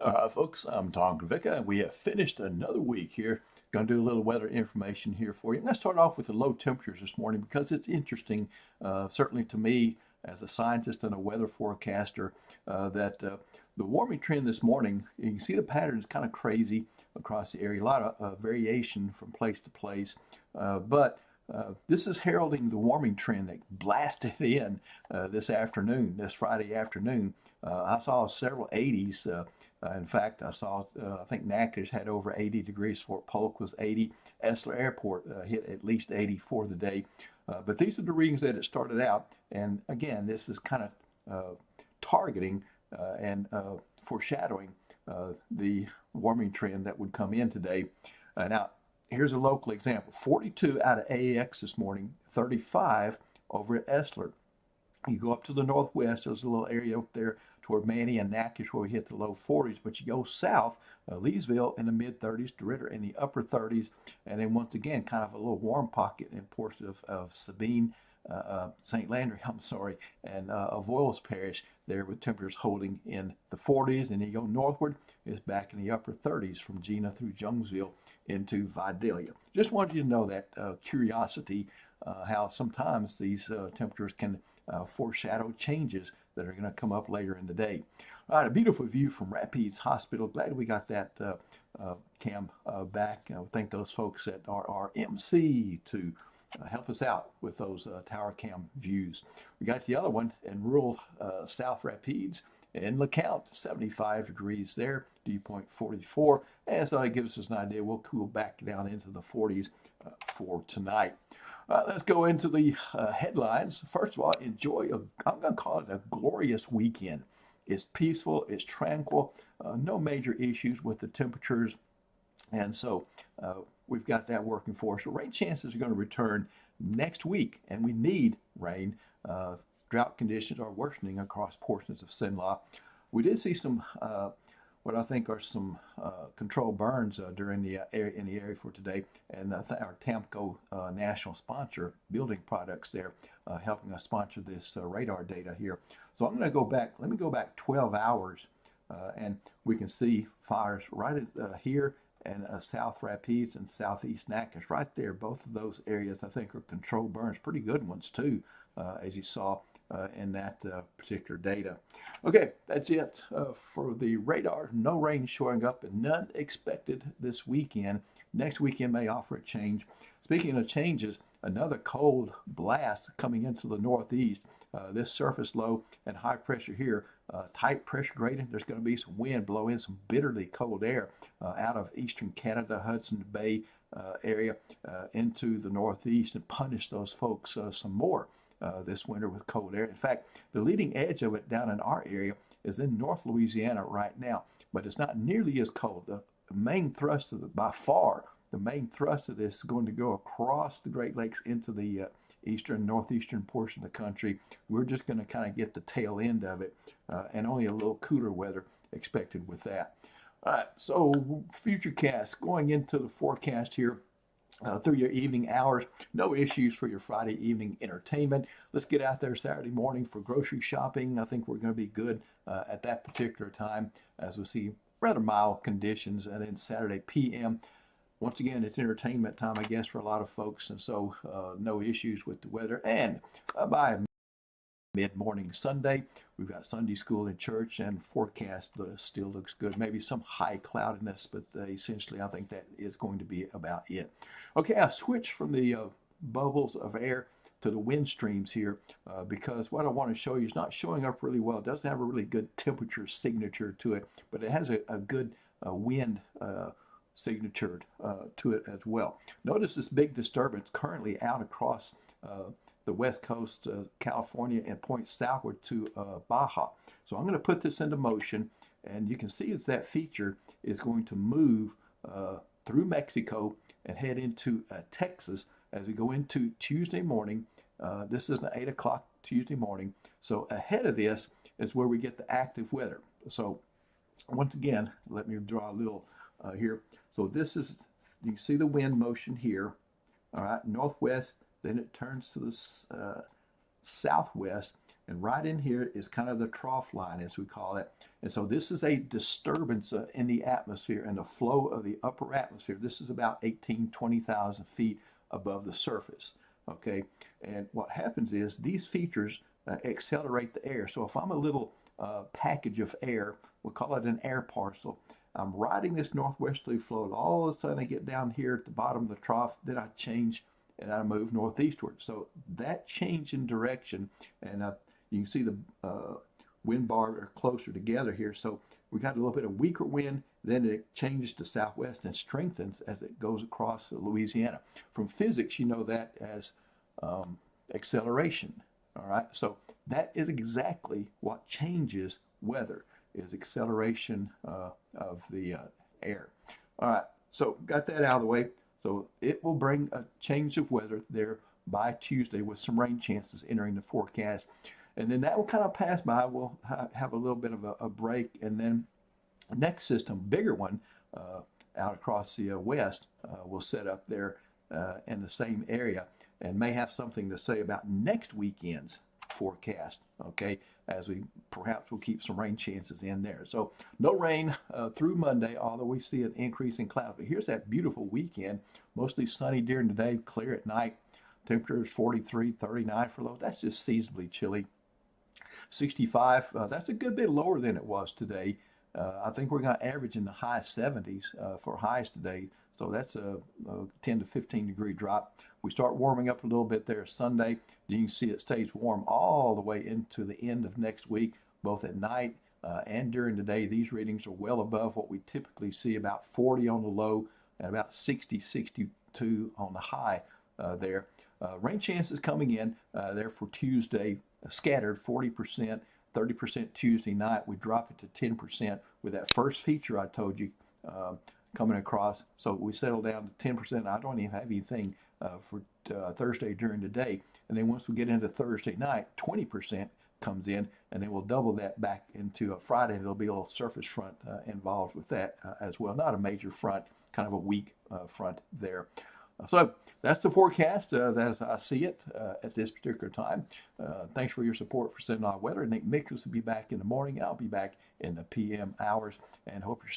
All right, folks, I'm Tom Kravicka, and we have finished another week here. Going to do a little weather information here for you. And let's start off with the low temperatures this morning because it's interesting, certainly to me as a scientist and a weather forecaster, that the warming trend this morning, you can see the pattern is kind of crazy across the area, a lot of variation from place to place. But this is heralding the warming trend that blasted in this afternoon, this Friday afternoon. I saw several 80s. In fact, I think Natchitoches had over 80 degrees. Fort Polk was 80. Essler Airport hit at least 80 for the day. But these are the readings that it started out. And again, this is kind of targeting and foreshadowing the warming trend that would come in today. Now, here's a local example. 42 out of AX this morning, 35 over at Essler. You go up to the northwest, there's a little area up there toward Manny and Natchitoches where we hit the low 40s, but you go south, Leesville in the mid 30s, DeRidder in the upper 30s, and then once again, kind of a little warm pocket in portions of Sabine, St. Landry, I'm sorry, and Avoyelles Parish there with temperatures holding in the 40s, and you go northward, it's back in the upper 30s from Gina through Jonesville into Vidalia. Just wanted you to know that curiosity, how sometimes these temperatures can foreshadow changes that are going to come up later in the day. All right, a beautiful view from Rapides Hospital. Glad we got that cam back. Thank those folks at RRMC to help us out with those tower cam views. We got the other one in rural South Rapides in LeCount, 75 degrees there, dew point 44. And so it gives us an idea. We'll cool back down into the 40s for tonight. Let's go into the headlines. First of all, I'm going to call it a glorious weekend. It's peaceful, it's tranquil, no major issues with the temperatures. And so we've got that working for us. So rain chances are going to return next week, and we need rain. Drought conditions are worsening across portions of Cenla. We did see some what I think are some controlled burns during the in the area for today, and our Tamco national sponsor, Building Products, there helping us sponsor this radar data here. So I'm going to go back. Let me go back 12 hours, and we can see fires right here and South Rapides and Southeast Natchitoches, right there. Both of those areas I think are controlled burns, pretty good ones too, as you saw in that particular data. Okay, that's it for the radar. No rain showing up and none expected this weekend. Next weekend may offer a change. Speaking of changes, another cold blast coming into the northeast. This surface low and high pressure here, tight pressure gradient. There's going to be some wind blowing some bitterly cold air out of eastern Canada, Hudson Bay area into the northeast and punish those folks some more this winter with cold air. In fact, the leading edge of it down in our area is in North Louisiana right now, but it's not nearly as cold. The main thrust of by far, the main thrust of this is going to go across the Great Lakes into the eastern, northeastern portion of the country. We're just going to kind of get the tail end of it, and only a little cooler weather expected with that. All right, so future cast going into the forecast here. Through your evening hours, no issues for your Friday evening entertainment. Let's get out there Saturday morning for grocery shopping. I think we're going to be good at that particular time as we see rather mild conditions. And then Saturday p.m., once again, it's entertainment time, I guess, for a lot of folks. And so no issues with the weather. And by mid-morning Sunday, we've got Sunday school in church, and forecast still looks good. Maybe some high cloudiness, but essentially I think that is going to be about it. Okay, I switched from the bubbles of air to the wind streams here because what I want to show you is not showing up really well. It doesn't have a really good temperature signature to it, but it has a good wind signature to it as well. Notice this big disturbance currently out across the west coast of California and points southward to Baja. So I'm going to put this into motion, and you can see that feature is going to move through Mexico and head into Texas as we go into Tuesday morning. This is an 8 o'clock Tuesday morning. So ahead of this is where we get the active weather. So once again, let me draw a little here. So this is, you see the wind motion here, all right, northwest, then it turns to the southwest, And right in here is kind of the trough line, as we call it. And so this is a disturbance in the atmosphere and the flow of the upper atmosphere. This is about 18, 20,000 feet above the surface. Okay, and what happens is these features accelerate the air. So if I'm a little package of air, we'll call it an air parcel. I'm riding this northwesterly flow. All of a sudden I get down here at the bottom of the trough, then I change and I move northeastward. So that change in direction, and you can see the wind bars are closer together here. So we got a little bit of weaker wind, then it changes to southwest and strengthens as it goes across Louisiana. From physics, you know that as acceleration. All right, so that is exactly what changes weather, is acceleration of the air. All right, so got that out of the way. So it will bring a change of weather there by Tuesday with some rain chances entering the forecast. And then that will kind of pass by. We'll have a little bit of a break. And then the next system, bigger one, out across the west, will set up there in the same area and may have something to say about next weekend's forecast, okay, as we perhaps will keep some rain chances in there. So no rain through Monday, although we see an increase in clouds. But here's that beautiful weekend, mostly sunny during the day, clear at night. Temperatures 43, 39 for lows. That's just seasonably chilly. 65, that's a good bit lower than it was today. I think we're going to average in the high 70s for highs today. So that's a 10 to 15 degree drop. We start warming up a little bit there Sunday. You can see it stays warm all the way into the end of next week, both at night and during the day. These readings are well above what we typically see, about 40 on the low and about 60, 62 on the high there. Rain chances coming in there for Tuesday, scattered 40%, 30% Tuesday night. We drop it to 10% with that first feature I told you coming across. So we settle down to 10%. I don't even have anything for Thursday during the day. And then once we get into Thursday night, 20% comes in, and then we'll double that back into a Friday, and there'll be a little surface front involved with that as well. Not a major front, kind of a weak front there. So that's the forecast as I see it at this particular time. Thanks for your support for Sending Out Weather. Nick Mickles will be back in the morning. I'll be back in the PM hours, and hope you're